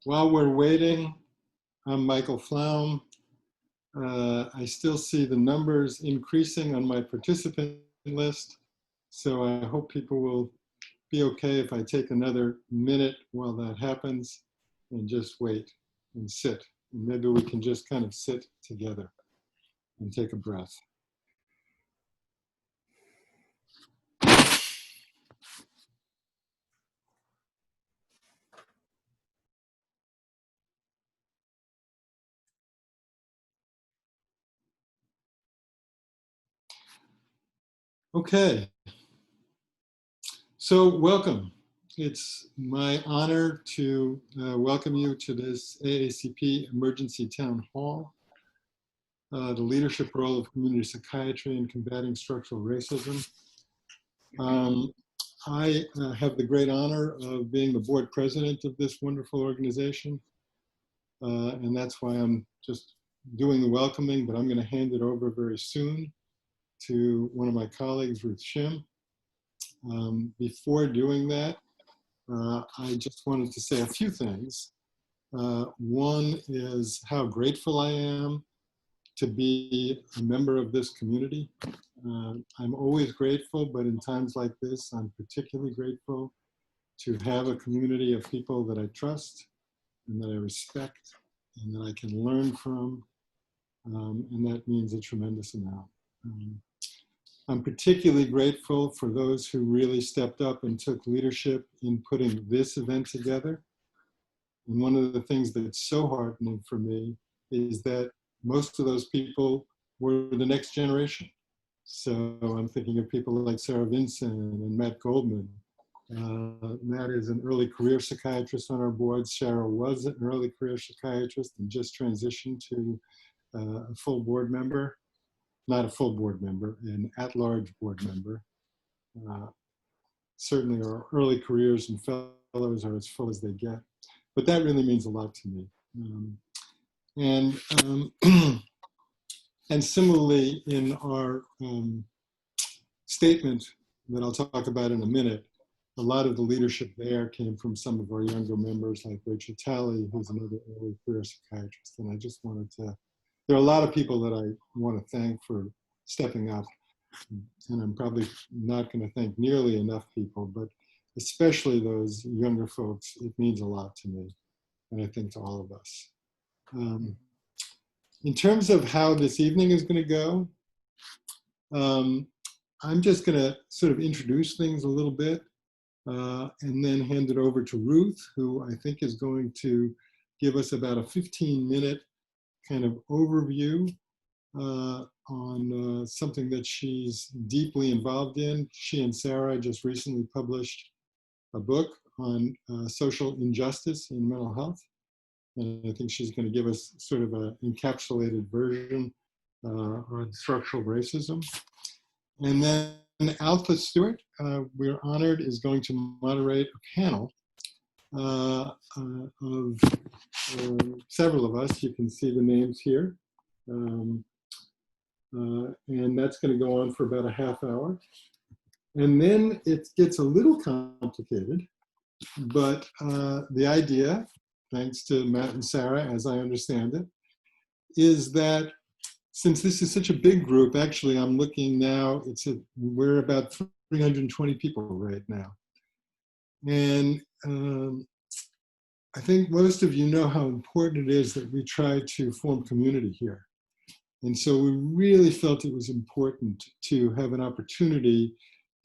While we're waiting, I'm Michael Flaum. I still see the numbers increasing on my participant list, so I hope people will be okay if I take another minute while that happens and just wait and sit. And maybe we can just kind of sit together and take a breath. Okay, so welcome. It's my honor to welcome you to this AACP Emergency Town Hall, the leadership role of community psychiatry in combating structural racism. I have the great honor of being the board president of this wonderful organization, and that's why I'm just doing the welcoming, but I'm going to hand it over very soon to one of my colleagues, Ruth Shim. Before doing that, I just wanted to say a few things. One is how grateful I am to be a member of this community. I'm always grateful, but in times like this, I'm particularly grateful to have a community of people that I trust and that I respect and that I can learn from, and that means a tremendous amount. I'm particularly grateful for those who really stepped up and took leadership in putting this event together. And one of the things that's so heartening for me is that most of those people were the next generation. So I'm thinking of people like Sarah Vinson and Matt Goldman. Matt is an early career psychiatrist on our board. Sarah was an early career psychiatrist and just transitioned to a full board member. Not a full board member, an at-large board member. Certainly our early careers and fellows are as full as they get, but that really means a lot to me. And similarly in our statement that I'll talk about in a minute, a lot of the leadership there came from some of our younger members like Rachel Talley, who's another early career psychiatrist. And I just wanted to, there are a lot of people that I want to thank for stepping up. And I'm probably not going to thank nearly enough people, but especially those younger folks, it means a lot to me. And I think to all of us. In terms of how this evening is going to go, I'm just going to sort of introduce things a little bit and then hand it over to Ruth, who I think is going to give us about a 15-minute kind of overview on something that she's deeply involved in. She and Sarah just recently published a book on social injustice in mental health. And I think she's going to give us sort of an encapsulated version on structural racism. And then Altha Stewart, we're honored, is going to moderate a panel of several of us. You can see the names here. And that's going to go on for about a half hour. And then it gets a little complicated, but the idea, thanks to Matt and Sarah, as I understand it, is that since this is such a big group, actually I'm looking now, we're about 320 people right now. And I think most of you know how important it is that we try to form community here. And so we really felt it was important to have an opportunity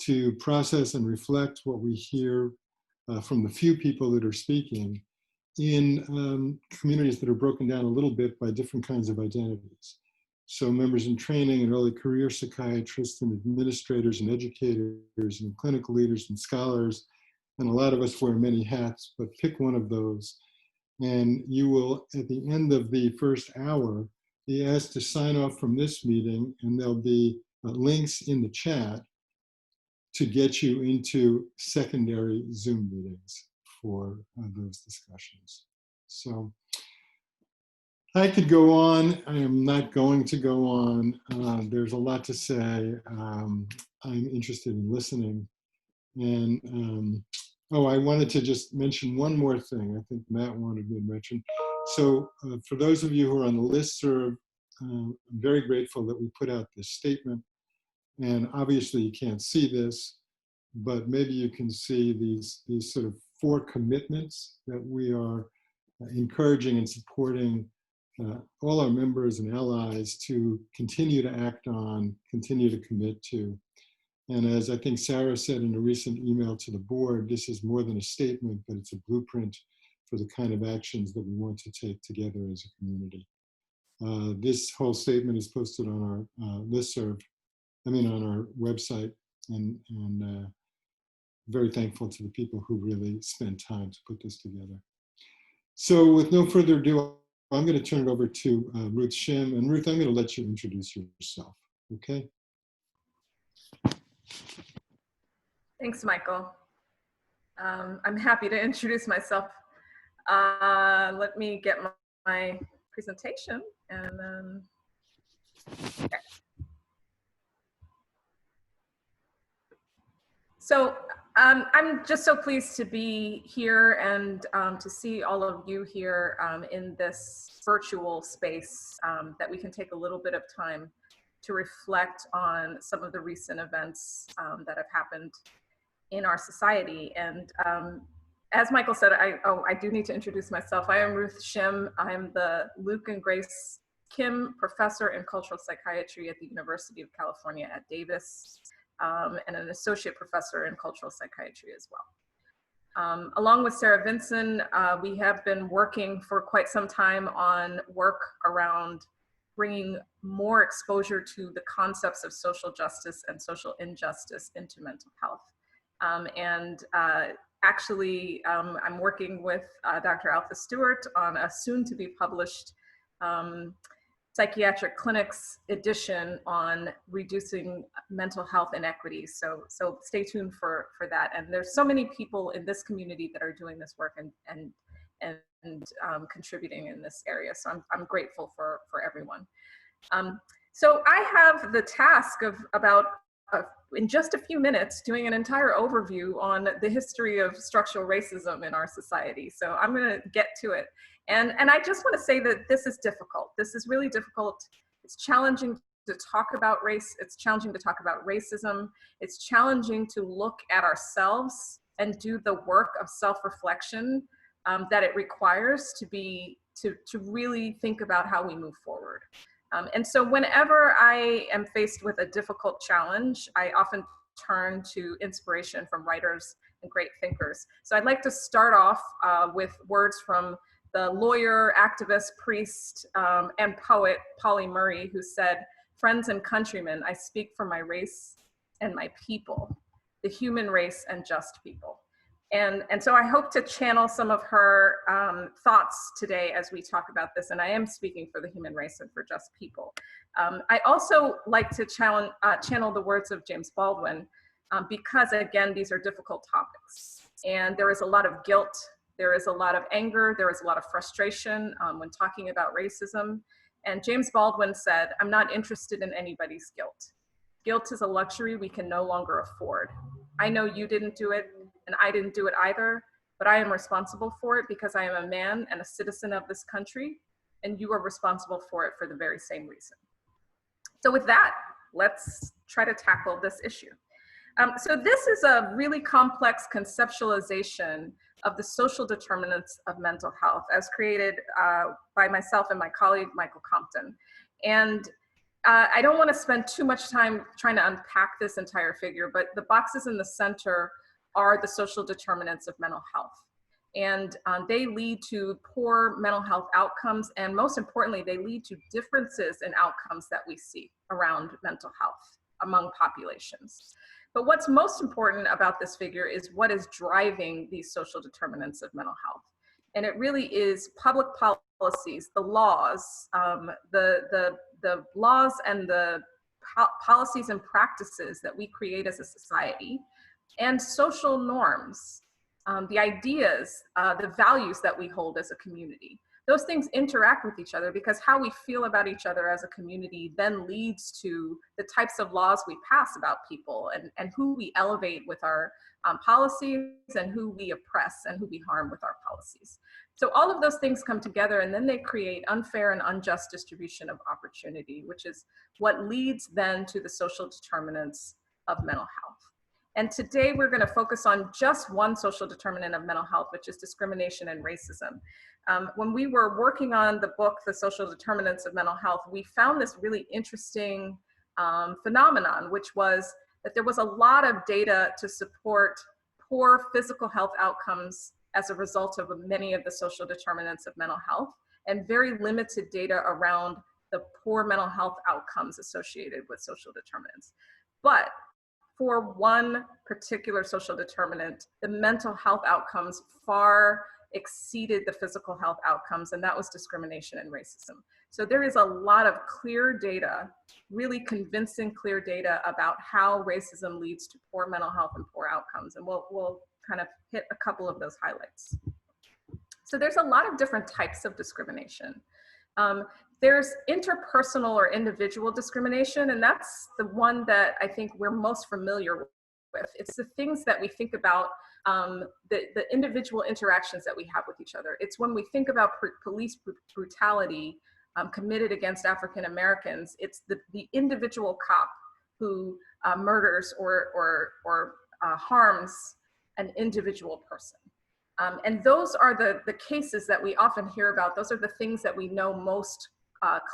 to process and reflect what we hear from the few people that are speaking in communities that are broken down a little bit by different kinds of identities. So members in training and early career psychiatrists and administrators and educators and clinical leaders and scholars, and a lot of us wear many hats, but pick one of those. And you will, at the end of the first hour, be asked to sign off from this meeting, and there'll be links in the chat to get you into secondary Zoom meetings for those discussions. So I could go on. I am not going to go on. There's a lot to say. I'm interested in listening. And Oh, I wanted to just mention one more thing. I think Matt wanted me to mention. So for those of you who are on the listserv, I'm very grateful that we put out this statement. And obviously you can't see this, but maybe you can see these sort of 4 commitments that we are encouraging and supporting all our members and allies to continue to act on, continue to commit to. And as I think Sarah said in a recent email to the board, this is more than a statement, but it's a blueprint for the kind of actions that we want to take together as a community. This whole statement is posted on our listserv, on our website, and very thankful to the people who really spent time to put this together. So with no further ado, I'm going to turn it over to Ruth Shim. And Ruth, I'm going to let you introduce yourself, okay? Thanks, Michael. I'm happy to introduce myself. Let me get my presentation and then, okay. So I'm just so pleased to be here and to see all of you here in this virtual space, that we can take a little bit of time to reflect on some of the recent events that have happened in our society. And as Michael said, I do need to introduce myself. I am Ruth Shim. I'm the Luke and Grace Kim Professor in Cultural Psychiatry at the University of California at Davis, and an Associate Professor in Cultural Psychiatry as well. Along with Sarah Vinson, we have been working for quite some time on work around bringing more exposure to the concepts of social justice and social injustice into mental health. Actually, I'm working with Dr. Altha Stewart on a soon-to-be published psychiatric clinics edition on reducing mental health inequities. So stay tuned for that. And there's so many people in this community that are doing this work and contributing in this area. So I'm grateful for everyone. So I have the task of in just a few minutes, doing an entire overview on the history of structural racism in our society. So I'm going to get to it. And I just want to say that this is difficult. This is really difficult. It's challenging to talk about race. It's challenging to talk about racism. It's challenging to look at ourselves and do the work of self-reflection that it requires to really think about how we move forward. And so whenever I am faced with a difficult challenge, I often turn to inspiration from writers and great thinkers. So I'd like to start off with words from the lawyer, activist, priest, and poet Pauli Murray, who said, "Friends and countrymen, I speak for my race and my people, the human race and just people." And so I hope to channel some of her thoughts today as we talk about this, and I am speaking for the human race and for just people. I also like to channel the words of James Baldwin, because again, these are difficult topics. And there is a lot of guilt, there is a lot of anger, there is a lot of frustration when talking about racism. And James Baldwin said, "I'm not interested in anybody's guilt. Guilt is a luxury we can no longer afford. I know you didn't do it, and I didn't do it either, but I am responsible for it because I am a man and a citizen of this country, and you are responsible for it for the very same reason." So with that, let's try to tackle this issue. So this is a really complex conceptualization of the social determinants of mental health as created by myself and my colleague, Michael Compton. And I don't want to spend too much time trying to unpack this entire figure, but the boxes in the center are the social determinants of mental health. And they lead to poor mental health outcomes, and most importantly, they lead to differences in outcomes that we see around mental health among populations. But what's most important about this figure is what is driving these social determinants of mental health. And it really is public policies, the laws, the laws and the policies and practices that we create as a society, and social norms, the ideas, the values that we hold as a community. those things interact with each other, because how we feel about each other as a community then leads to the types of laws we pass about people, and who we elevate with our policies, and who we oppress and who we harm with our policies. So all of those things come together, and then they create unfair and unjust distribution of opportunity, which is what leads then to the social determinants of mental health. And today we're going to focus on just one social determinant of mental health, which is discrimination and racism. When we were working on the book, The Social Determinants of Mental Health, we found this really interesting phenomenon, which was that there was a lot of data to support poor physical health outcomes as a result of many of the social determinants of mental health, and very limited data around the poor mental health outcomes associated with social determinants. But for one particular social determinant, the mental health outcomes far exceeded the physical health outcomes, and that was discrimination and racism. So there is a lot of clear data, really convincing clear data about how racism leads to poor mental health and poor outcomes, and we'll kind of hit a couple of those highlights. So there's a lot of different types of discrimination. There's interpersonal or individual discrimination, and that's the one that I think we're most familiar with. It's the things that we think about, the individual interactions that we have with each other. It's when we think about police brutality committed against African Americans, it's the individual cop who murders or harms an individual person. And those are the cases that we often hear about. Those are the things that we know most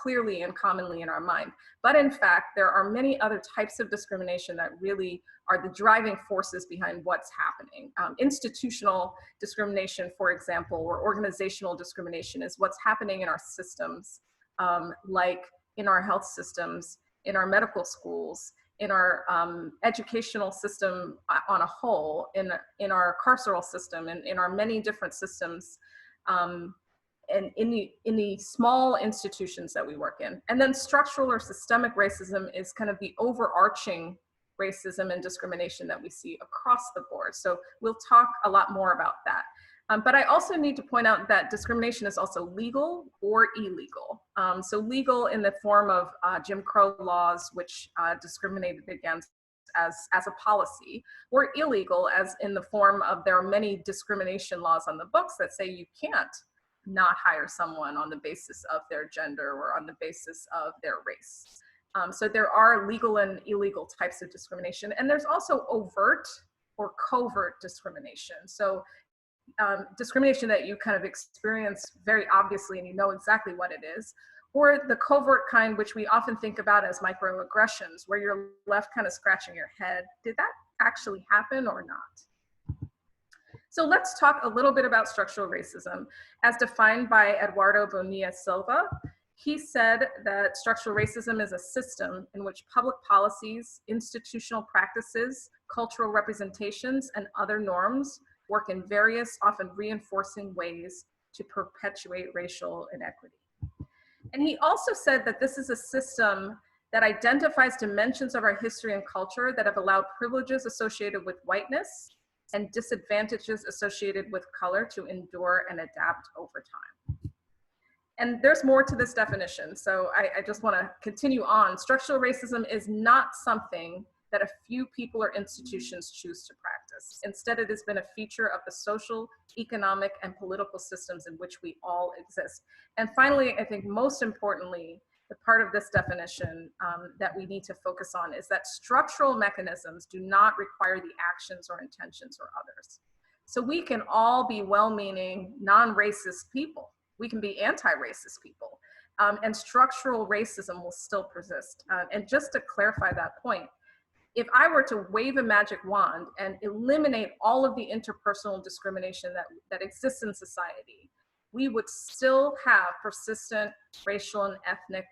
clearly and commonly in our mind. But in fact, there are many other types of discrimination that really are the driving forces behind what's happening. Institutional discrimination, for example, or organizational discrimination is what's happening in our systems, like in our health systems, in our medical schools, in our educational system on a whole, in our carceral system, and in our many different systems, and in the small institutions that we work in. And then structural or systemic racism is kind of the overarching racism and discrimination that we see across the board. So we'll talk a lot more about that. But I also need to point out that discrimination is also legal or illegal. So legal in the form of Jim Crow laws, which discriminated against as a policy, or illegal as in the form of there are many discrimination laws on the books that say you can't not hire someone on the basis of their gender or on the basis of their race. So there are legal and illegal types of discrimination. And there's also overt or covert discrimination. So discrimination that you kind of experience very obviously and you know exactly what it is, or the covert kind, which we often think about as microaggressions, where you're left kind of scratching your head. Did that actually happen or not? So let's talk a little bit about structural racism as defined by Eduardo Bonilla Silva. He said that structural racism is a system in which public policies, institutional practices, cultural representations, and other norms work in various, often reinforcing ways to perpetuate racial inequity. And he also said that this is a system that identifies dimensions of our history and culture that have allowed privileges associated with whiteness and disadvantages associated with color to endure and adapt over time. And there's more to this definition, so I just want to continue on. Structural racism is not something that a few people or institutions choose to practice. Instead, it has been a feature of the social, economic, and political systems in which we all exist. And finally, I think most importantly, the part of this definition that we need to focus on is that structural mechanisms do not require the actions or intentions or others. So we can all be well-meaning, non-racist people. We can be anti-racist people. And structural racism will still persist. And just to clarify that point, if I were to wave a magic wand and eliminate all of the interpersonal discrimination that exists in society, we would still have persistent racial and ethnic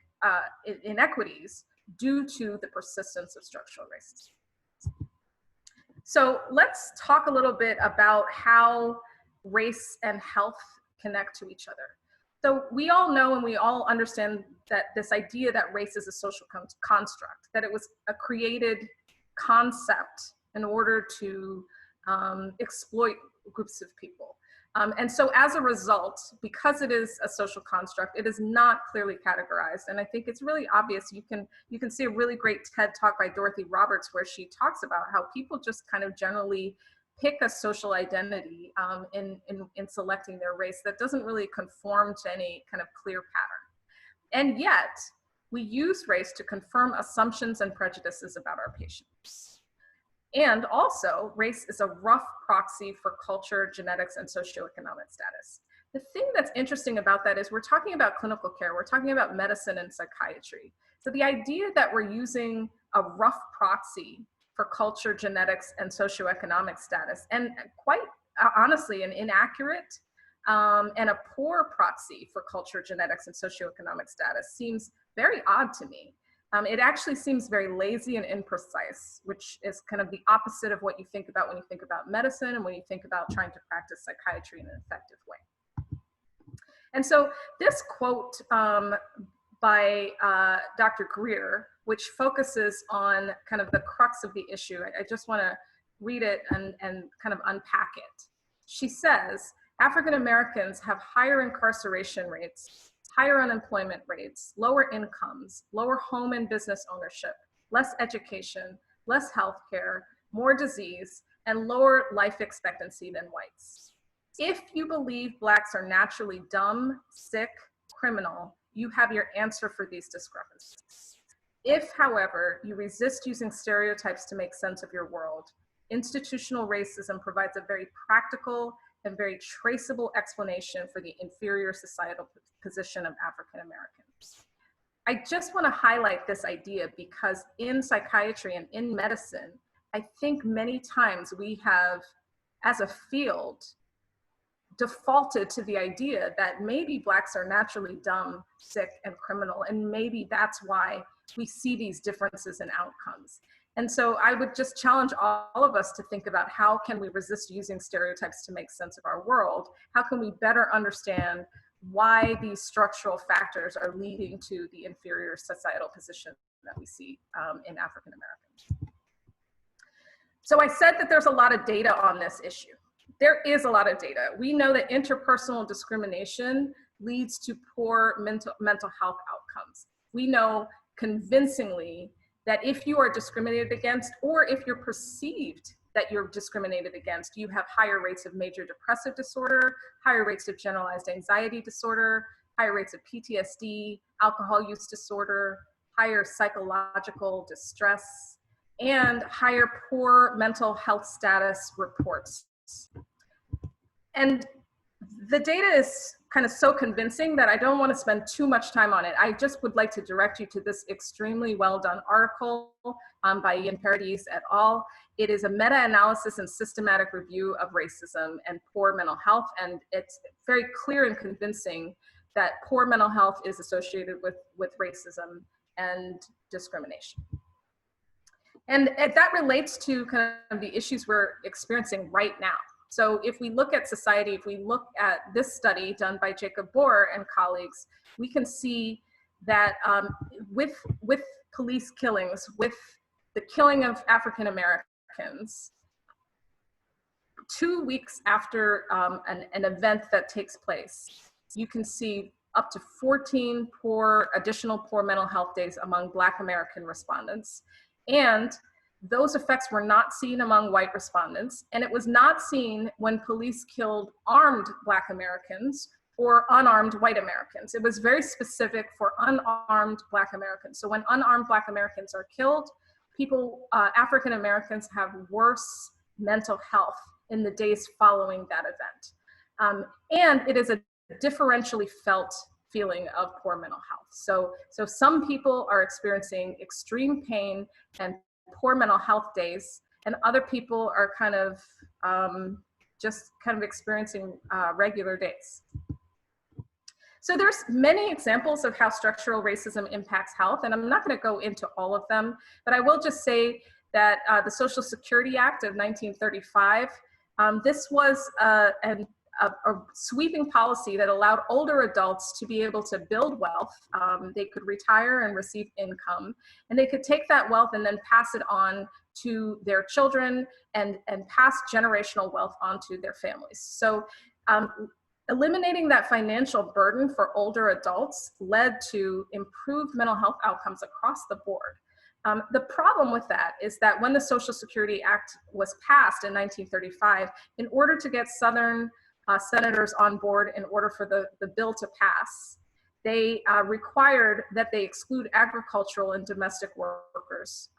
inequities due to the persistence of structural racism. So let's talk a little bit about how race and health connect to each other. So we all know and we all understand that this idea that race is a social construct, that it was a created concept in order to exploit groups of people. And so as a result, because it is a social construct, it is not clearly categorized. And I think it's really obvious. You can see a really great TED talk by Dorothy Roberts where she talks about how people just kind of generally pick a social identity in selecting their race that doesn't really conform to any kind of clear pattern. And yet, we use race to confirm assumptions and prejudices about our patients. And also, race is a rough proxy for culture, genetics, and socioeconomic status. The thing that's interesting about that is we're talking about clinical care, we're talking about medicine and psychiatry. So the idea that we're using a rough proxy for culture, genetics, and socioeconomic status, and quite honestly, an inaccurate and a poor proxy for culture, genetics, and socioeconomic status seems very odd to me. It actually seems very lazy and imprecise, which is kind of the opposite of what you think about when you think about medicine and when you think about trying to practice psychiatry in an effective way. And so this quote by Dr. Greer, which focuses on kind of the crux of the issue, I just want to read it and kind of unpack it. She says, African Americans have higher incarceration rates, higher unemployment rates, lower incomes, lower home and business ownership, less education, less healthcare, more disease, and lower life expectancy than whites. If you believe Blacks are naturally dumb, sick, criminal, you have your answer for these discrepancies. If, however, you resist using stereotypes to make sense of your world, institutional racism provides a very practical and very traceable explanation for the inferior societal position of African Americans. I just want to highlight this idea because in psychiatry and in medicine, I think many times we have, as a field, defaulted to the idea that maybe Blacks are naturally dumb, sick, and criminal, and maybe that's why we see these differences in outcomes. And so I would just challenge all of us to think about how can we resist using stereotypes to make sense of our world? How can we better understand why these structural factors are leading to the inferior societal position that we see in African Americans? So I said that there's a lot of data on this issue. There is a lot of data. We know that interpersonal discrimination leads to poor mental health outcomes. We know convincingly that if you are discriminated against, or if you're perceived that you're discriminated against, you have higher rates of major depressive disorder, higher rates of generalized anxiety disorder, higher rates of PTSD, alcohol use disorder, higher psychological distress, and higher poor mental health status reports. And the data is kind of so convincing that I don't want to spend too much time on it. I just would like to direct you to this extremely well done article by Ian Paradis et al. It is a meta-analysis and systematic review of racism and poor mental health. And it's very clear and convincing that poor mental health is associated with racism and discrimination. And that relates to kind of the issues we're experiencing right now. So if we look at society, if we look at this study done by Jacob Bohr and colleagues, we can see that with police killings, with the killing of African Americans, 2 weeks after an event that takes place, you can see up to 14 additional poor mental health days among Black American respondents. And those effects were not seen among white respondents, and it was not seen when police killed armed Black Americans or unarmed white Americans. It was very specific for unarmed Black Americans. So when unarmed Black Americans are killed, African Americans have worse mental health in the days following that event. And it is a differentially felt feeling of poor mental health. So some people are experiencing extreme pain and poor mental health days, and other people are kind of just kind of experiencing regular days. So there's many examples of how structural racism impacts health, and I'm not going to go into all of them, but I will just say that the Social Security Act of 1935, this was a sweeping policy that allowed older adults to be able to build wealth. They could retire and receive income, and they could take that wealth and then pass it on to their children and pass generational wealth onto their families. So eliminating that financial burden for older adults led to improved mental health outcomes across the board. The problem with that is that when the Social Security Act was passed in 1935, in order to get Southern senators on board, in order for the bill to pass, they required that they exclude agricultural and domestic workers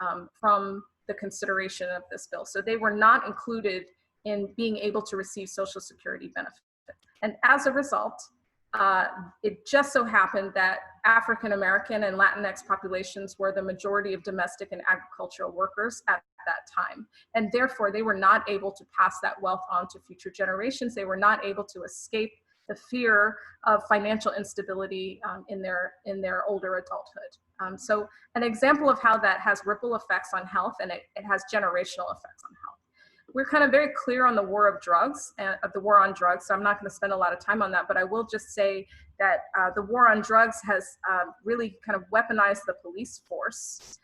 from the consideration of this bill. So they were not included in being able to receive Social Security benefits. And as a result, it just so happened that African American and Latinx populations were the majority of domestic and agricultural workers at that time. And therefore, they were not able to pass that wealth on to future generations. They were not able to escape the fear of financial instability in their older adulthood. So an example of how that has ripple effects on health, and it has generational effects on health. We're kind of very clear on the war of drugs, the war on drugs, so I'm not going to spend a lot of time on that, but I will just say that the war on drugs has really kind of weaponized the police force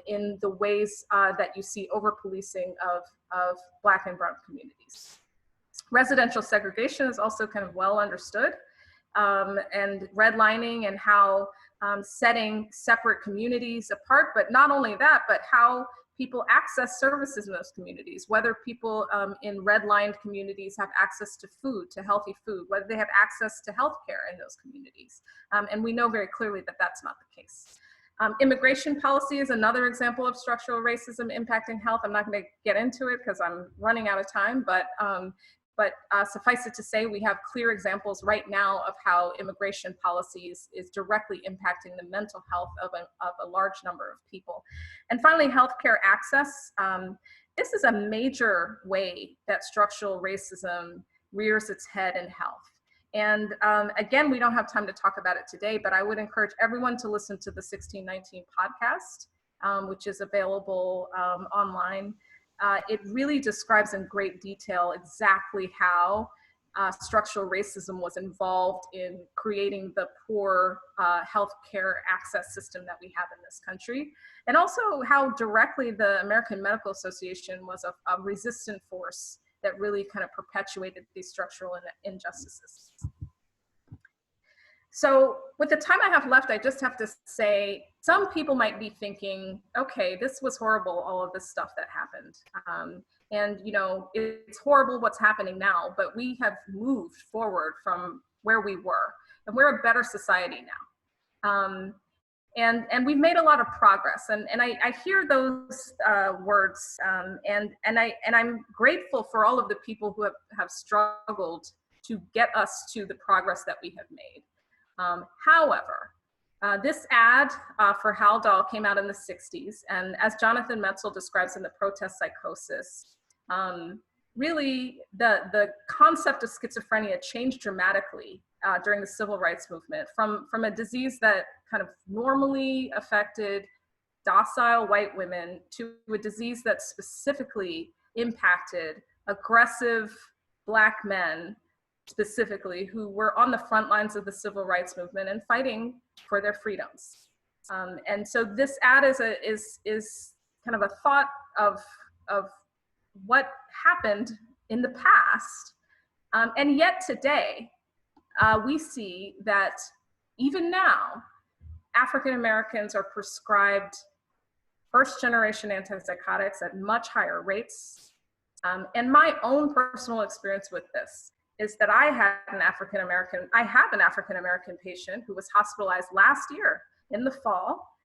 in the ways that you see over-policing of Black and Brown communities. Residential segregation is also kind of well understood, and redlining and how setting separate communities apart, but not only that, but how people access services in those communities, whether people in redlined communities have access to food, to healthy food, whether they have access to healthcare in those communities. And we know very clearly that that's not the case. Immigration policy is another example of structural racism impacting health. I'm not going to get into it because I'm running out of time, but suffice it to say, we have clear examples right now of how immigration policies is directly impacting the mental health of a large number of people. And finally, healthcare access. This is a major way that structural racism rears its head in health. And again, we don't have time to talk about it today, but I would encourage everyone to listen to the 1619 podcast, which is available online. It really describes in great detail exactly how structural racism was involved in creating the poor healthcare access system that we have in this country, and also how directly the American Medical Association was a resistant force that really kind of perpetuated these structural injustices. So with the time I have left, I just have to say, some people might be thinking, okay, this was horrible, all of this stuff that happened. And you know, it's horrible what's happening now, but we have moved forward from where we were, and we're a better society now. And we've made a lot of progress, and I hear those words, and I'm grateful for all of the people who have struggled to get us to the progress that we have made. However, this ad for Haldol came out in the 60s, and as Jonathan Metzl describes in The Protest Psychosis, really the concept of schizophrenia changed dramatically during the civil rights movement from a disease that kind of normally affected docile white women to a disease that specifically impacted aggressive Black men, specifically, who were on the front lines of the civil rights movement and fighting for their freedoms. And so this ad is kind of a thought of what happened in the past. And yet today, we see that even now, African Americans are prescribed first-generation antipsychotics at much higher rates. And my own personal experience with this is that I have an African American patient who was hospitalized last year in the fall,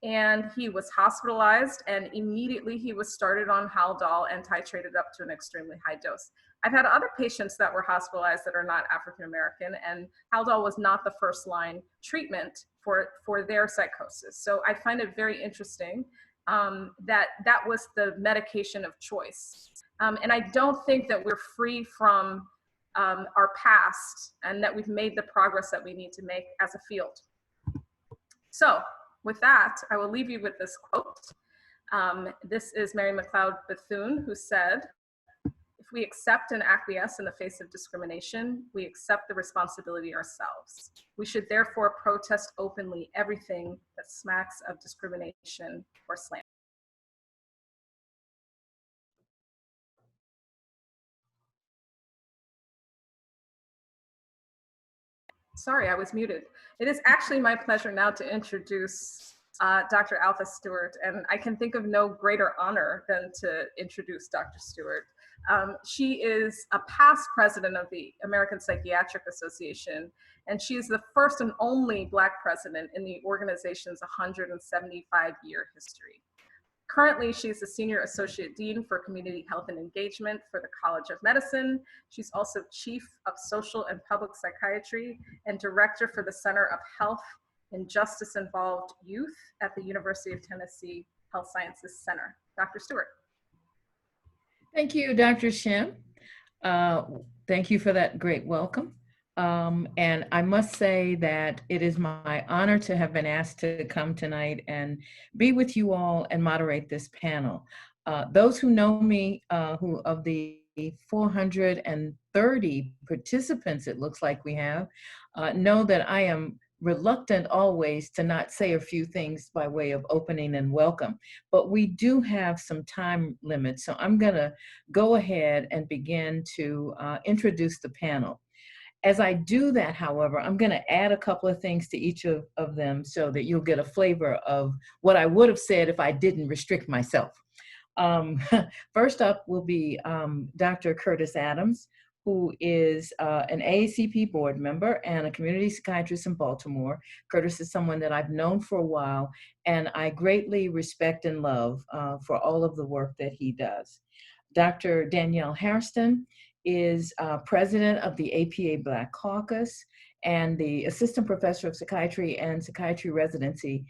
and he was hospitalized and immediately he was started on Haldol and titrated up to an extremely high dose. I've had other patients that were hospitalized that are not African American, and Haldol was not the first line treatment for their psychosis. So I find it very interesting that was the medication of choice. And I don't think that we're free from our past, and that we've made the progress that we need to make as a field. So with that, I will leave you with this quote. This is Mary McLeod Bethune, who said, "If we accept and acquiesce in the face of discrimination, we accept the responsibility ourselves. We should therefore protest openly everything that smacks of discrimination or slander." Sorry, I was muted. It is actually my pleasure now to introduce Dr. Altha Stewart, and I can think of no greater honor than to introduce Dr. Stewart. She is a past president of the American Psychiatric Association, and she is the first and only Black president in the organization's 175-year history. Currently, she's the Senior Associate Dean for Community Health and Engagement for the College of Medicine. She's also Chief of Social and Public Psychiatry and Director for the Center of Health and Justice Involved Youth at the University of Tennessee Health Sciences Center. Dr. Stewart. Thank you, Dr. Shim. Thank you for that great welcome. And I must say that it is my honor to have been asked to come tonight and be with you all and moderate this panel. Those who know me, who of the 430 participants it looks like we have, know that I am reluctant always to not say a few things by way of opening and welcome, but we do have some time limits. So I'm gonna go ahead and begin to introduce the panel. As I do that, however, I'm going to add a couple of things to each of them so that you'll get a flavor of what I would have said if I didn't restrict myself. First up will be Dr. Curtis Adams, who is an AACP board member and a community psychiatrist in Baltimore. Curtis is someone that I've known for a while, and I greatly respect and love for all of the work that he does. Dr. Danielle Hairston is president of the APA Black Caucus and the assistant professor of psychiatry and psychiatry residency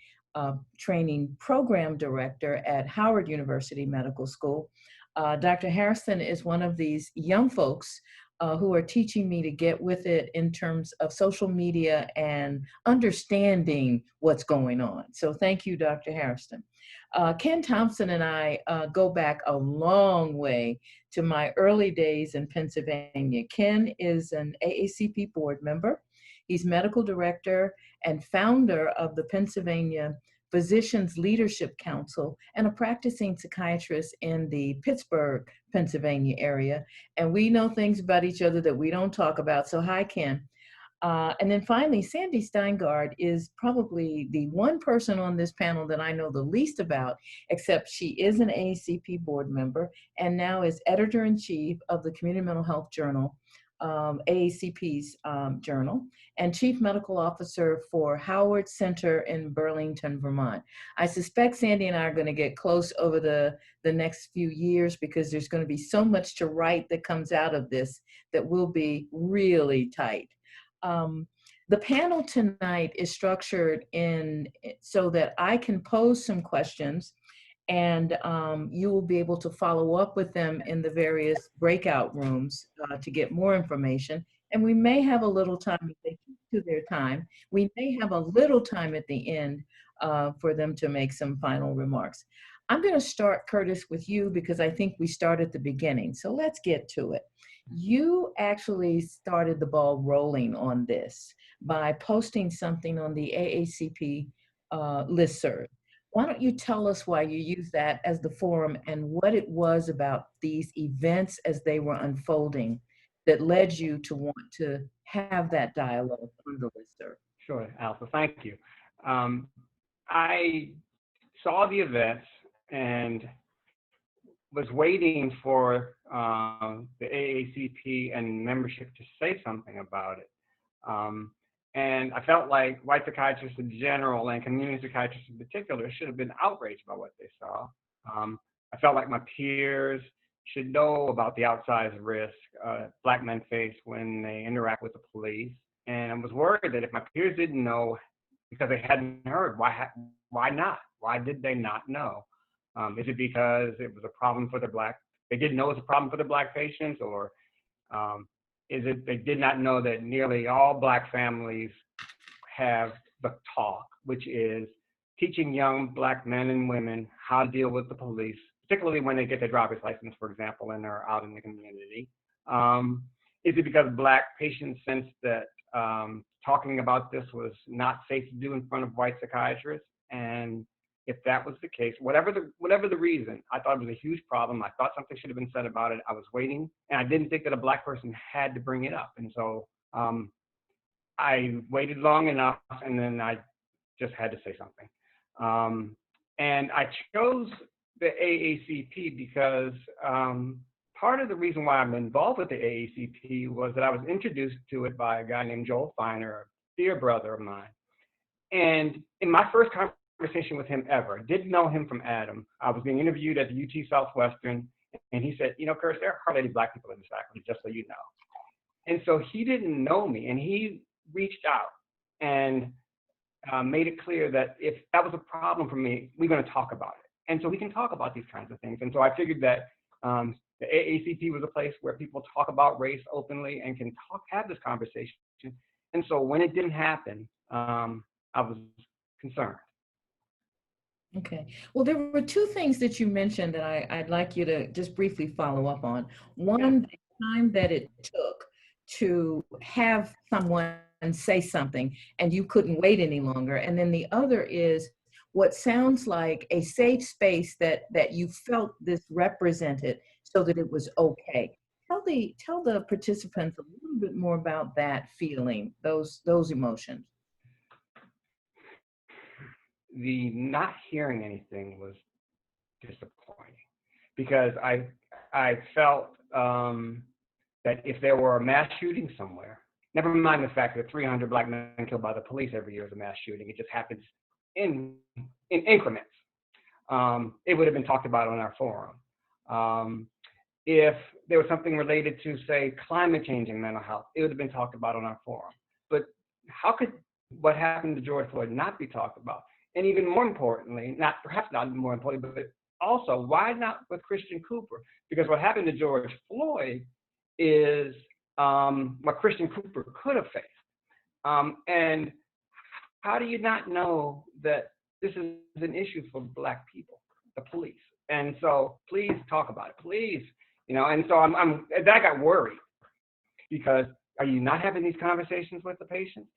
training program director at Howard University Medical School. Dr. Hairston is one of these young folks who are teaching me to get with it in terms of social media and understanding what's going on. So thank you, Dr. Hairston. Ken Thompson and I go back a long way to my early days in Pennsylvania. Ken is an AACP board member. He's medical director and founder of the Pennsylvania Physicians Leadership Council and a practicing psychiatrist in the Pittsburgh, Pennsylvania area. And we know things about each other that we don't talk about. So hi, Ken. And then finally, Sandy Steingard is probably the one person on this panel that I know the least about, except she is an AACP board member and now is editor-in-chief of the Community Mental Health Journal, AACP's journal, and chief medical officer for Howard Center in Burlington, Vermont. I suspect Sandy and I are going to get close over the next few years because there's going to be so much to write that comes out of this that will be really tight. The panel tonight is structured so that I can pose some questions and you will be able to follow up with them in the various breakout rooms to get more information. And we may have a little time, if they keep to their time, we may have a little time at the end for them to make some final remarks. I'm going to start, Curtis, with you because I think we start at the beginning. So let's get to it. You actually started the ball rolling on this by posting something on the AACP listserv. Why don't you tell us why you used that as the forum and what it was about these events as they were unfolding that led you to want to have that dialogue on the listserv? Sure, Altha, thank you. I saw the events and was waiting for the AACP and membership to say something about it. And I felt like white psychiatrists in general and community psychiatrists in particular should have been outraged by what they saw. I felt like my peers should know about the outsized risk Black men face when they interact with the police. And I was worried that if my peers didn't know because they hadn't heard, why not? Why did they not know? Is it because it was a problem for they didn't know it was a problem for the Black patients, or is it they did not know that nearly all Black families have the talk, which is teaching young Black men and women how to deal with the police, particularly when they get their driver's license, for example, and they're out in the community? Is it because Black patients sensed that talking about this was not safe to do in front of white psychiatrists? And if that was the case, whatever the reason, I thought it was a huge problem. I thought something should have been said about it. I was waiting, and I didn't think that a Black person had to bring it up. And so I waited long enough, and then I just had to say something. And I chose the AACP because part of the reason why I'm involved with the AACP was that I was introduced to it by a guy named Joel Feiner, a dear brother of mine. And in my first conversation with him ever, didn't know him from Adam. I was being interviewed at the UT Southwestern, and he said, you know, Curtis, there are hardly any Black people in this faculty, just so you know. And so he didn't know me, and he reached out and made it clear that if that was a problem for me, we're going to talk about it. And so we can talk about these kinds of things. And so I figured that the AACP was a place where people talk about race openly and can have this conversation. And so when it didn't happen, I was concerned. Okay. Well, there were two things that you mentioned that I'd like you to just briefly follow up on. One, the time that it took to have someone say something and you couldn't wait any longer. And then the other is what sounds like a safe space that you felt this represented so that it was okay. Tell the participants a little bit more about that feeling, those emotions. The not hearing anything was disappointing because I felt that if there were a mass shooting somewhere, never mind the fact that 300 Black men killed by the police every year is a mass shooting, it just happens in increments. It would have been talked about on our forum. If there was something related to, say, climate change and mental health, it would have been talked about on our forum. But how could what happened to George Floyd not be talked about? And even more importantly, perhaps not more importantly, but also, why not with Christian Cooper? Because what happened to George Floyd is what Christian Cooper could have faced. And how do you not know that this is an issue for Black people, the police? And so please talk about it, please. You know, and so I got worried because are you not having these conversations with the patients?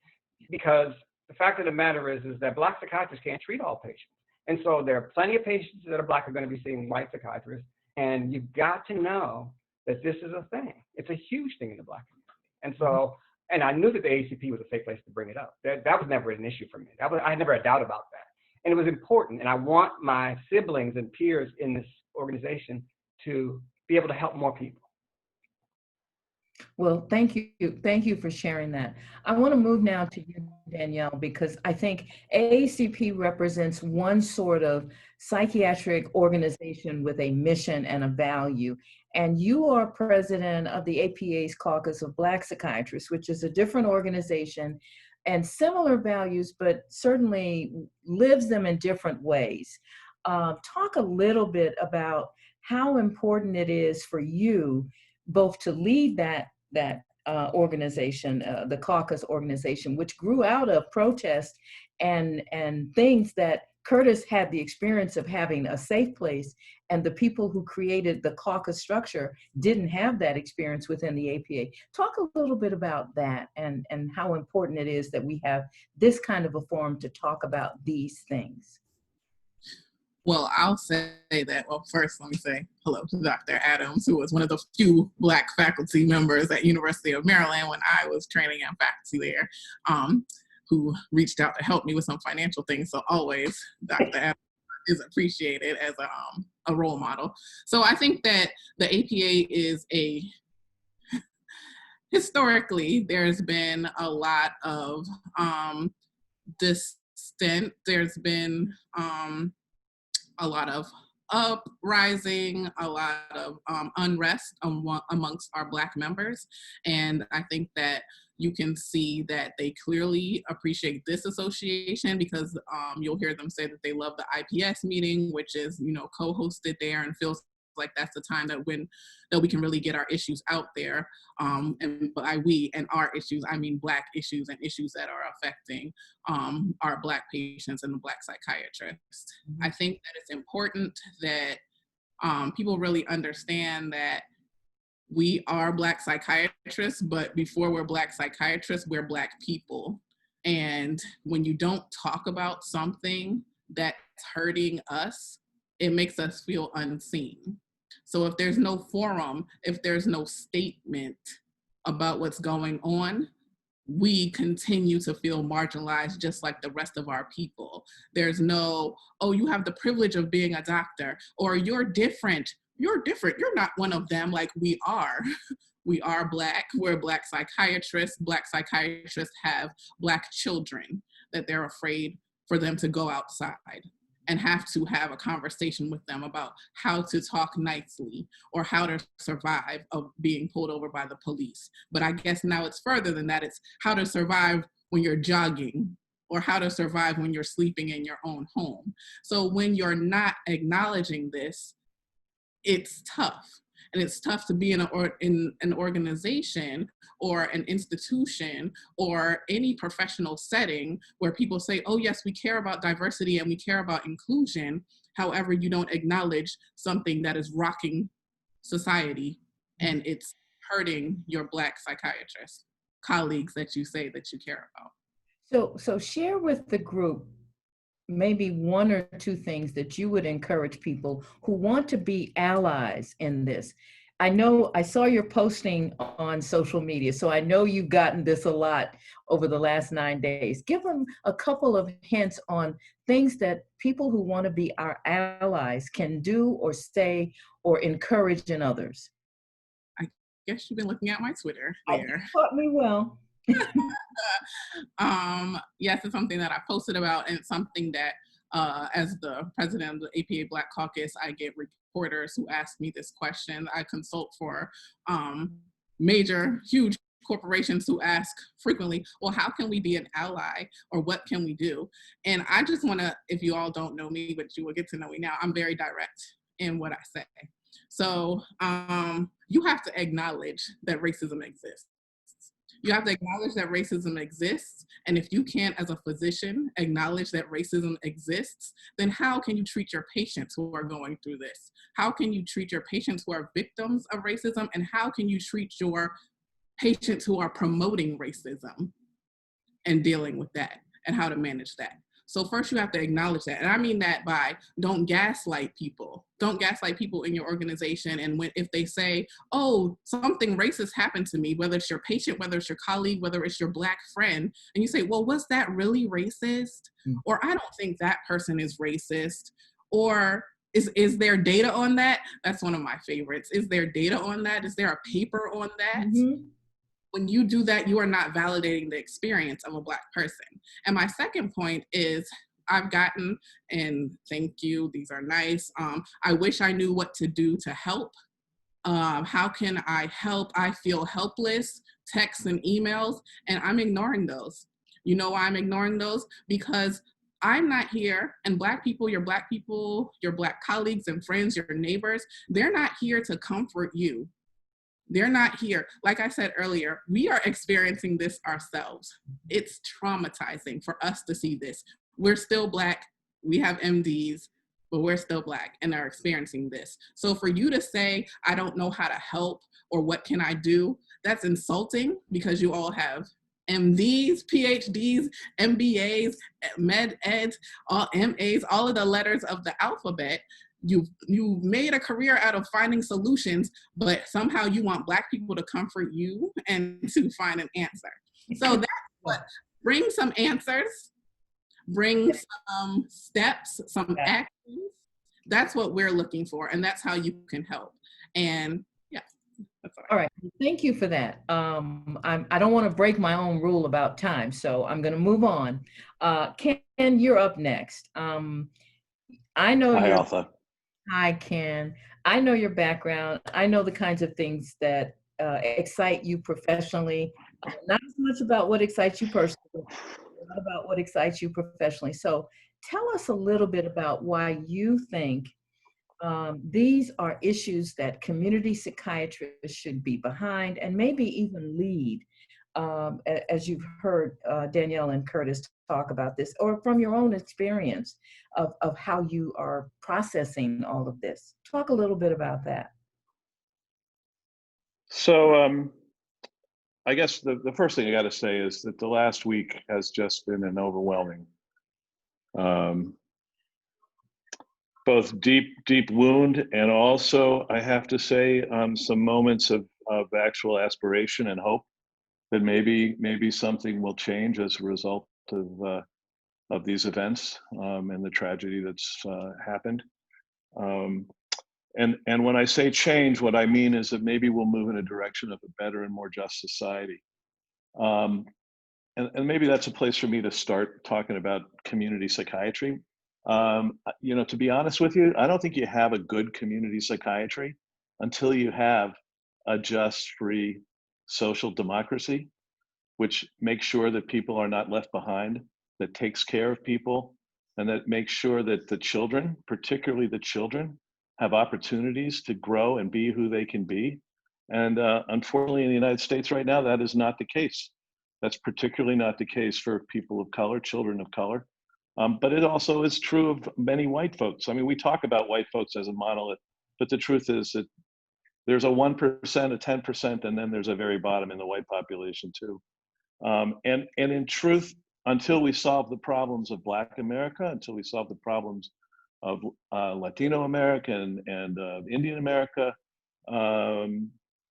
Because the fact of the matter is that Black psychiatrists can't treat all patients. And so there are plenty of patients that are Black are going to be seeing white psychiatrists. And you've got to know that this is a thing. It's a huge thing in the Black community. And so, and I knew that the AACP was a safe place to bring it up. That was never an issue for me. I had never a doubt about that. And it was important. And I want my siblings and peers in this organization to be able to help more people. Well, thank you. Thank you for sharing that. I want to move now to you, Danielle, because I think AACP represents one sort of psychiatric organization with a mission and a value. And you are president of the APA's Caucus of Black Psychiatrists, which is a different organization and similar values, but certainly lives them in different ways. Talk a little bit about how important it is for you both to lead that organization, the Caucus organization, which grew out of protest and things that Curtis had the experience of having a safe place, and the people who created the Caucus structure didn't have that experience within the APA. Talk a little bit about that and how important it is that we have this kind of a forum to talk about these things. Well, I'll say that, well, first let me say hello to Dr. Adams, who was one of the few Black faculty members at University of Maryland when I was training and faculty there, who reached out to help me with some financial things. So always Dr. Adams is appreciated as a role model. So I think that the APA is historically, there's been a lot of dissent. There's been a lot of uprising, a lot of unrest amongst our Black members. And I think that you can see that they clearly appreciate this association because you'll hear them say that they love the IPS meeting, which is, co-hosted there, and feels like that's the time that we can really get our issues out there. And by we and our issues, I mean Black issues and issues that are affecting our Black patients and the Black psychiatrists. I think that it's important that people really understand that we are Black psychiatrists, but before we're Black psychiatrists, we're Black people. And when you don't talk about something that's hurting us, it makes us feel unseen. So if there's no forum, if there's no statement about what's going on, we continue to feel marginalized just like the rest of our people. There's no, oh, you have the privilege of being a doctor, or you're different. You're different. You're not one of them like we are. We are Black. We're Black psychiatrists. Black psychiatrists have Black children that they're afraid for them to go outside and have to have a conversation with them about how to talk nicely or how to survive of being pulled over by the police. But I guess now it's further than that. It's how to survive when you're jogging or how to survive when you're sleeping in your own home. So when you're not acknowledging this, it's tough. And it's tough to be in an organization or an institution or any professional setting where people say, oh yes, we care about diversity and we care about inclusion. However, you don't acknowledge something that is rocking society and it's hurting your Black psychiatrist colleagues that you say that you care about. So share with the group maybe one or two things that you would encourage people who want to be allies in this. I know I saw your posting on social media, so I know you've gotten this a lot over the last 9 days. Give them a couple of hints on things that people who want to be our allies can do or say or encourage in others. I guess you've been looking at my Twitter there. You taught me well. Yes, it's something that I posted about, and it's something that as the president of the APA Black Caucus, I get reporters who ask me this question. I consult for major, huge corporations who ask frequently, well, how can we be an ally or what can we do? And I just want to, if you all don't know me, but you will get to know me now, I'm very direct in what I say. So you have to acknowledge that racism exists. You have to acknowledge that racism exists. And if you can't, as a physician, acknowledge that racism exists, then how can you treat your patients who are going through this? How can you treat your patients who are victims of racism? And how can you treat your patients who are promoting racism and dealing with that and how to manage that? So first you have to acknowledge that. And I mean that by don't gaslight people. Don't gaslight people in your organization. And if they say, oh, something racist happened to me, whether it's your patient, whether it's your colleague, whether it's your Black friend, and you say, well, was that really racist? Or I don't think that person is racist. Or is there data on that? That's one of my favorites. Is there data on that? Is there a paper on that? Mm-hmm. When you do that, you are not validating the experience of a Black person. And my second point is I've gotten, and thank you, these are nice. I wish I knew what to do to help. How can I help? I feel helpless, texts and emails, and I'm ignoring those. You know why I'm ignoring those? Because I'm not here, and Black people, your Black colleagues and friends, your neighbors, they're not here to comfort you. They're not here. Like I said earlier, we are experiencing this ourselves. It's traumatizing for us to see this. We're still Black, we have MDs, but we're still Black and are experiencing this. So for you to say, I don't know how to help or what can I do, that's insulting because you all have MDs, PhDs, MBAs, med eds, all MAs, all of the letters of the alphabet. You made a career out of finding solutions, but somehow you want Black people to comfort you and to find an answer. So that's what, bring some answers, bring some steps, some actions. That's what we're looking for, and that's how you can help. And yeah, that's all right. Thank you for that. I don't want to break my own rule about time, so I'm going to move on. Ken, you're up next. I know Hi, Altha. Hi, Ken. I know your background. I know the kinds of things that excite you professionally, not as much about what excites you personally, not about what excites you professionally. So tell us a little bit about why you think these are issues that community psychiatrists should be behind and maybe even lead, as you've heard Danielle and Curtis talk about this, or from your own experience of how you are processing all of this. Talk a little bit about that. So I guess the first thing I got to say is that the last week has just been an overwhelming, both deep wound, and also I have to say some moments of actual aspiration and hope that maybe something will change as a result of these events and the tragedy that's happened. And when I say change, what I mean is that maybe we'll move in a direction of a better and more just society. And maybe that's a place for me to start talking about community psychiatry. You know, to be honest with you, I don't think you have a good community psychiatry until you have a just, free social democracy, which makes sure that people are not left behind, that takes care of people, and that makes sure that the children, particularly the children, have opportunities to grow and be who they can be. And unfortunately, in the United States right now, that is not the case. That's particularly not the case for people of color, children of color. But it also is true of many white folks. I mean, we talk about white folks as a monolith, but the truth is that there's a 1%, a 10%, and then there's a very bottom in the white population too. And in truth, until we solve the problems of Black America, until we solve the problems of Latino America and Indian America,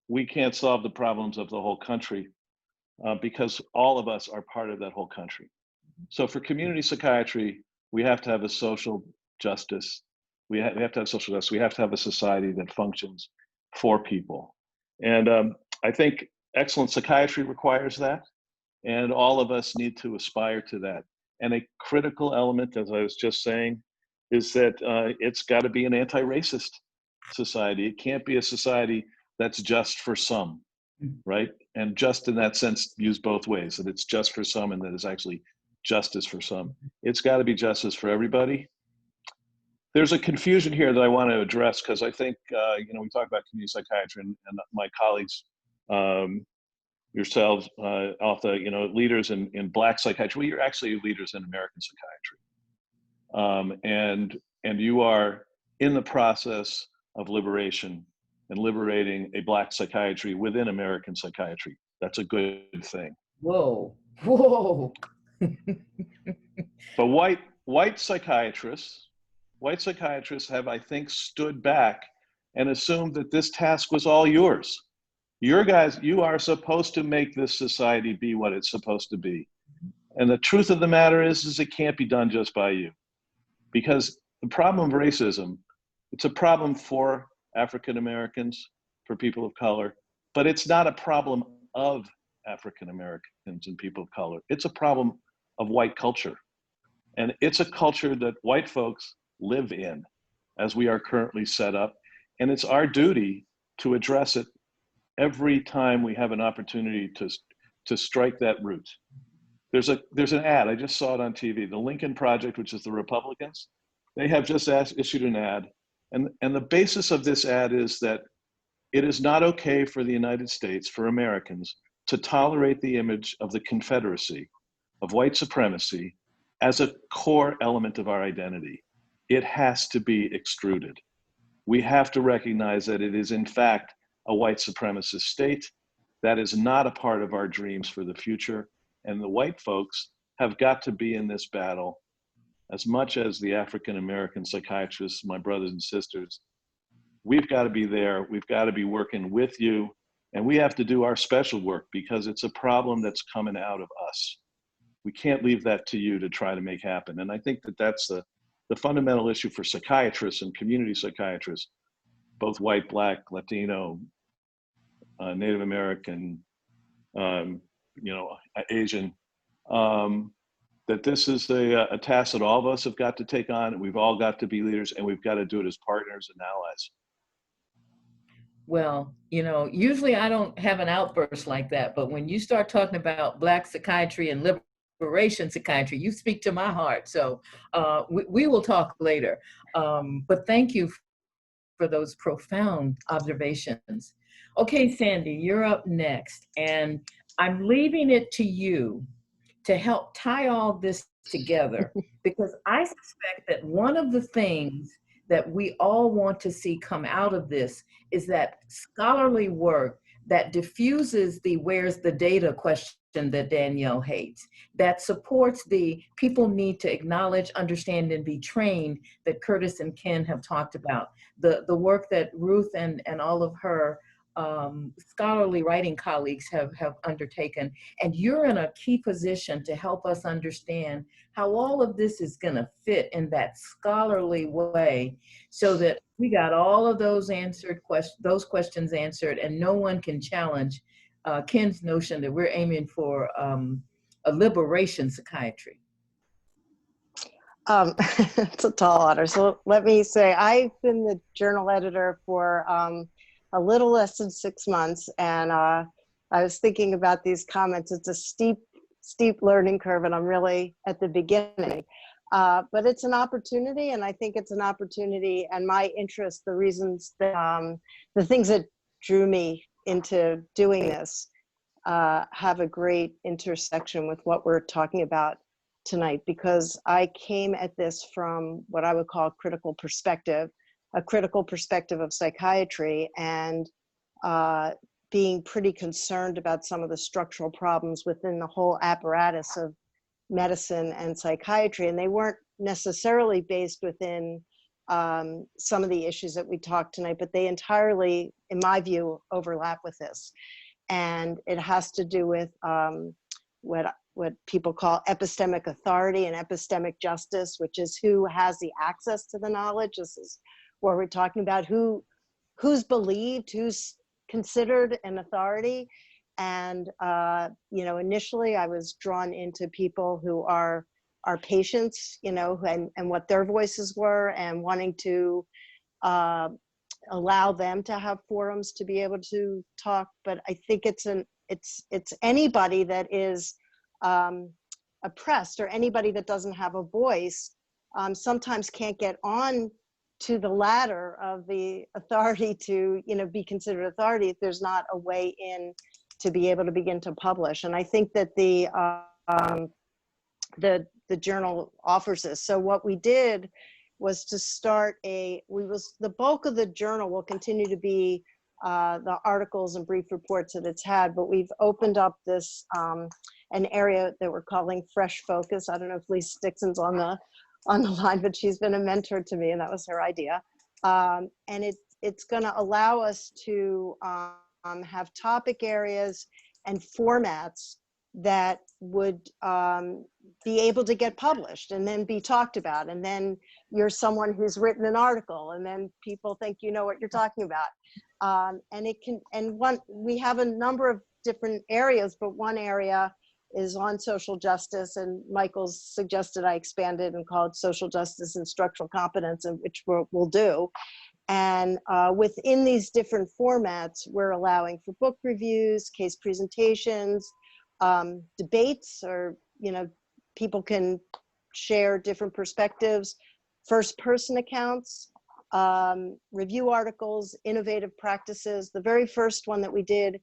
we can't solve the problems of the whole country because all of us are part of that whole country. So for community psychiatry, we have to have a social justice. We have to have social justice. We have to have a society that functions for people. And I think excellent psychiatry requires that. And all of us need to aspire to that. And a critical element, as I was just saying, is that it's got to be an anti-racist society. It can't be a society that's just for some, right? And just in that sense, used both ways, that it's just for some and that it's actually justice for some. It's got to be justice for everybody. There's a confusion here that I want to address because I think, you know, we talk about community psychiatry and my colleagues, yourselves, Altha, you know, leaders in Black psychiatry. Well, you're actually leaders in American psychiatry. And you are in the process of liberation and liberating a Black psychiatry within American psychiatry. That's a good thing. Whoa, whoa. But white psychiatrists have, I think, stood back and assumed that this task was all yours. You are supposed to make this society be what it's supposed to be. And the truth of the matter is it can't be done just by you. Because the problem of racism, it's a problem for African Americans, for people of color, but it's not a problem of African Americans and people of color. It's a problem of white culture. And it's a culture that white folks live in as we are currently set up. And it's our duty to address it every time we have an opportunity to strike that root. There's an ad, I just saw it on TV, the Lincoln Project, which is the Republicans, they have just issued an ad. And the basis of this ad is that it is not okay for the United States, for Americans, to tolerate the image of the Confederacy, of white supremacy, as a core element of our identity. It has to be extruded. We have to recognize that it is in fact a white supremacist state. That is not a part of our dreams for the future. And the white folks have got to be in this battle as much as the African American psychiatrists, my brothers and sisters. We've got to be there. We've got to be working with you. And we have to do our special work because it's a problem that's coming out of us. We can't leave that to you to try to make happen. And I think that that's the fundamental issue for psychiatrists and community psychiatrists, both white, Black, Latino, Native American, Asian, that this is a task that all of us have got to take on. And we've all got to be leaders, and we've got to do it as partners and allies. Well, usually I don't have an outburst like that, but when you start talking about Black psychiatry and liberation psychiatry, you speak to my heart. So we will talk later. But thank you for those profound observations. Okay, Sandy, you're up next. And I'm leaving it to you to help tie all this together, because I suspect that one of the things that we all want to see come out of this is that scholarly work that diffuses the where's the data question that Danielle hates, that supports the people need to acknowledge, understand, and be trained that Curtis and Ken have talked about, the work that Ruth and all of her scholarly writing colleagues have undertaken. And you're in a key position to help us understand how all of this is going to fit in that scholarly way, so that we got all of those those questions answered, and no one can challenge Ken's notion that we're aiming for a liberation psychiatry. It's a tall order. So let me say, I've been the journal editor for a little less than 6 months, and I was thinking about these comments. It's a steep learning curve, and I'm really at the beginning. But it's an opportunity, and I think it's an opportunity, and my interest, the reasons that, the things that drew me into doing this have a great intersection with what we're talking about tonight, because I came at this from what I would call a critical perspective of psychiatry, and being pretty concerned about some of the structural problems within the whole apparatus of medicine and psychiatry. And they weren't necessarily based within some of the issues that we talked tonight, but they entirely, in my view, overlap with this. And it has to do with what people call epistemic authority and epistemic justice, which is who has the access to the knowledge. This is where we're talking about who's believed, who's considered an authority. And initially I was drawn into people who are patients, and what their voices were, and wanting to allow them to have forums to be able to talk. But I think it's anybody that is oppressed, or anybody that doesn't have a voice, sometimes can't get on to the ladder of the authority to be considered authority if there's not a way in to be able to begin to publish. And I think that the journal offers this. So what we did was to start the bulk of the journal will continue to be the articles and brief reports that it's had, but we've opened up this an area that we're calling Fresh Focus. I don't know if Lisa Dixon's on the line, but she's been a mentor to me, and that was her idea. And it's going to allow us to have topic areas and formats that would be able to get published and then be talked about. And then you're someone who's written an article, and then people think you know what you're talking about. We have a number of different areas, but one area is on social justice, and Michael's suggested I expand it and call it social justice and structural competence, and which we'll do. And within these different formats, we're allowing for book reviews, case presentations, debates, or people can share different perspectives, first person accounts, review articles, innovative practices. The very first one that we did,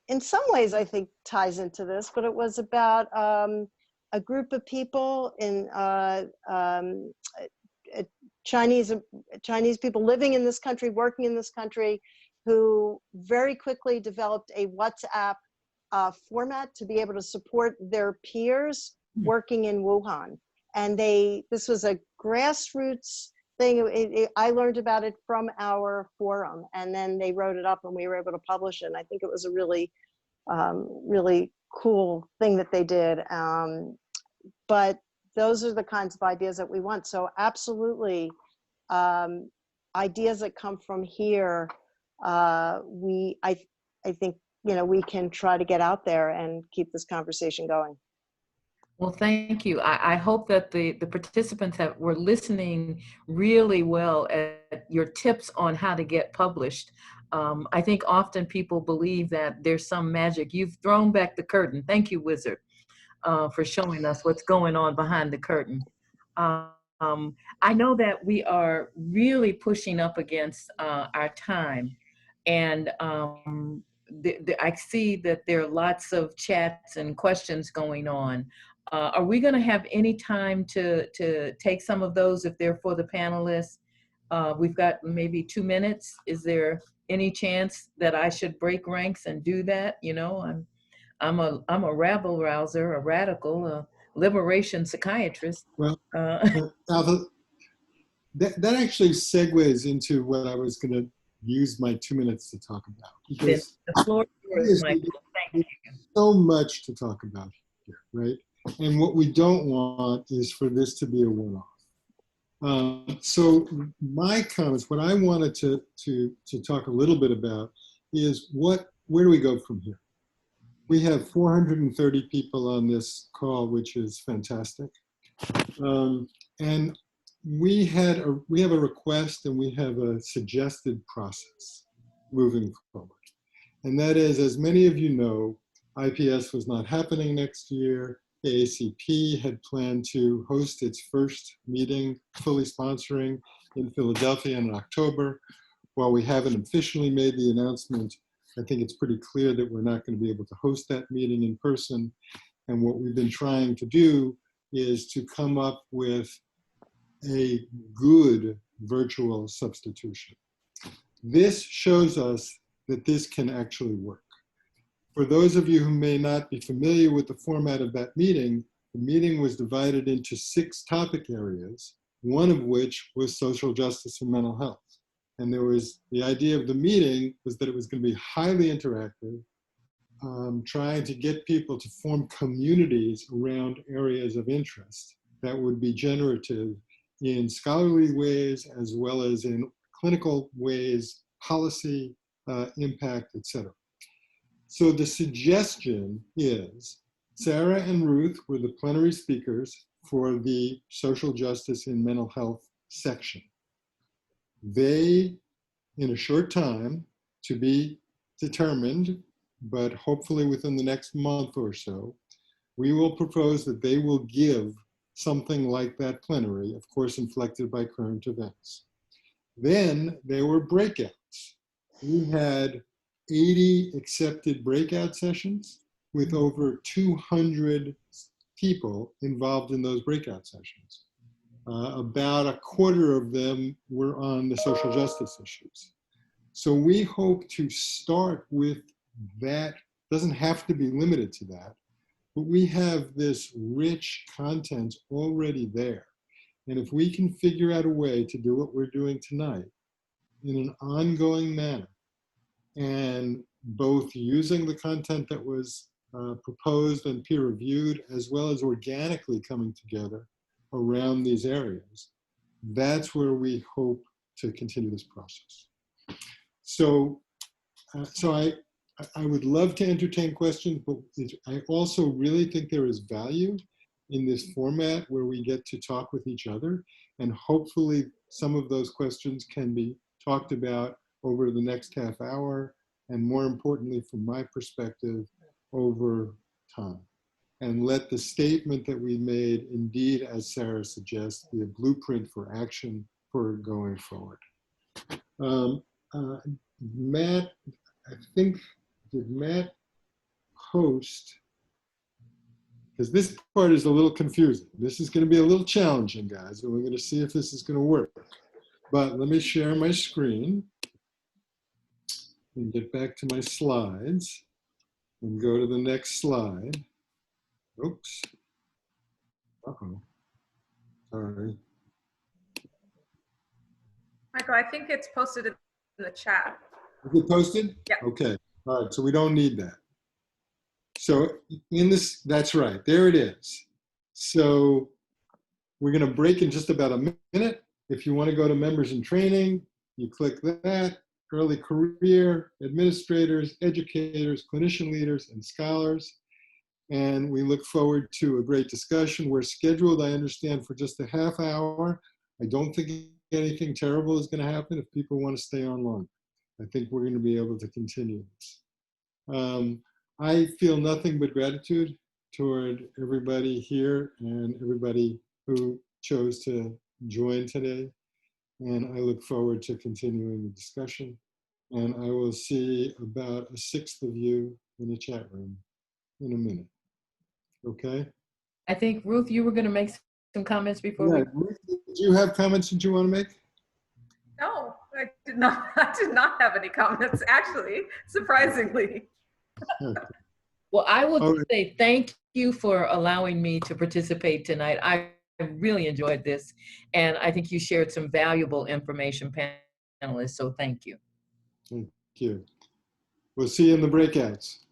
in some ways, I think ties into this, but it was about a group of people in Chinese people living in this country, working in this country, who very quickly developed a WhatsApp format to be able to support their peers working in Wuhan. And this was a grassroots thing. I learned about it from our forum, and then they wrote it up and we were able to publish it. And I think it was a really, really cool thing that they did. But those are the kinds of ideas that we want. So absolutely, ideas that come from here, I think, we can try to get out there and keep this conversation going. Well, thank you. I hope that the participants were listening really well at your tips on how to get published. I think often people believe that there's some magic. You've thrown back the curtain. Thank you, Wizard, for showing us what's going on behind the curtain. I know that we are really pushing up against our time, and I see that there are lots of chats and questions going on. Are we going to have any time to take some of those if they're for the panelists? We've got maybe 2 minutes. Is there any chance that I should break ranks and do that? I'm a rabble rouser, a radical, a liberation psychiatrist. Well, Altha, that actually segues into what I was going to use my 2 minutes to talk about. Then Because the floor is yours, obviously Michael. Thank you. there's so much to talk about here, right? And what we don't want is for this to be a one-off. So my comments, what I wanted to talk a little bit about is where do we go from here? We have 430 people on this call, which is fantastic. And we have a request and we have a suggested process moving forward. And that is, as many of you know, IPS was not happening next year. AACP had planned to host its first meeting, fully sponsoring, in Philadelphia in October. While we haven't officially made the announcement, I think it's pretty clear that we're not going to be able to host that meeting in person. And what we've been trying to do is to come up with a good virtual substitution. This shows us that this can actually work. For those of you who may not be familiar with the format of that meeting, the meeting was divided into 6 topic areas, one of which was social justice and mental health. And the idea of the meeting was that it was going to be highly interactive, trying to get people to form communities around areas of interest that would be generative in scholarly ways as well as in clinical ways, policy, impact, etc. So the suggestion is Sarah and Ruth were the plenary speakers for the social justice in mental health section. They, in a short time, to be determined, but hopefully within the next month or so, we will propose that they will give something like that plenary, of course inflected by current events. Then there were breakouts. We had 80 accepted breakout sessions with over 200 people involved in those breakout sessions. About a quarter of them were on the social justice issues. So we hope to start with that. Doesn't have to be limited to that, but we have this rich content already there. And if we can figure out a way to do what we're doing tonight in an ongoing manner, and both using the content that was proposed and peer reviewed, as well as organically coming together around these areas, that's where we hope to continue this process. So, I would love to entertain questions, but I also really think there is value in this format where we get to talk with each other, and hopefully some of those questions can be talked about over the next half hour, and more importantly, from my perspective, over time. And let the statement that we made, indeed, as Sarah suggests, be a blueprint for action for going forward. Matt, I think, did Matt post? Because this part is a little confusing. This is going to be a little challenging, guys, and we're going to see if this is going to work. But let me share my screen and get back to my slides and go to the next slide. Oops. Uh-oh. Sorry. Michael, I think it's posted in the chat. Is it posted? Yeah. Okay. All right. So we don't need that. So in this, that's right. There it is. So we're going to break in just about a minute. If you want to go to members in training, you click that. Early career, administrators, educators, clinician leaders, and scholars. And we look forward to a great discussion. We're scheduled, I understand, for just a half hour. I don't think anything terrible is going to happen if people want to stay on longer. I think we're going to be able to continue this. I feel nothing but gratitude toward everybody here and everybody who chose to join today. And I look forward to continuing the discussion. And I will see about a sixth of you in the chat room in a minute. Okay? I think, Ruth, you were going to make some comments before we... Ruth, do you have comments that you want to make? No, I did not. I did not have any comments, actually, surprisingly. Okay. Well, I will say thank you for allowing me to participate tonight. I really enjoyed this, and I think you shared some valuable information, panelists, so thank you. Thank you. We'll see you in the breakouts.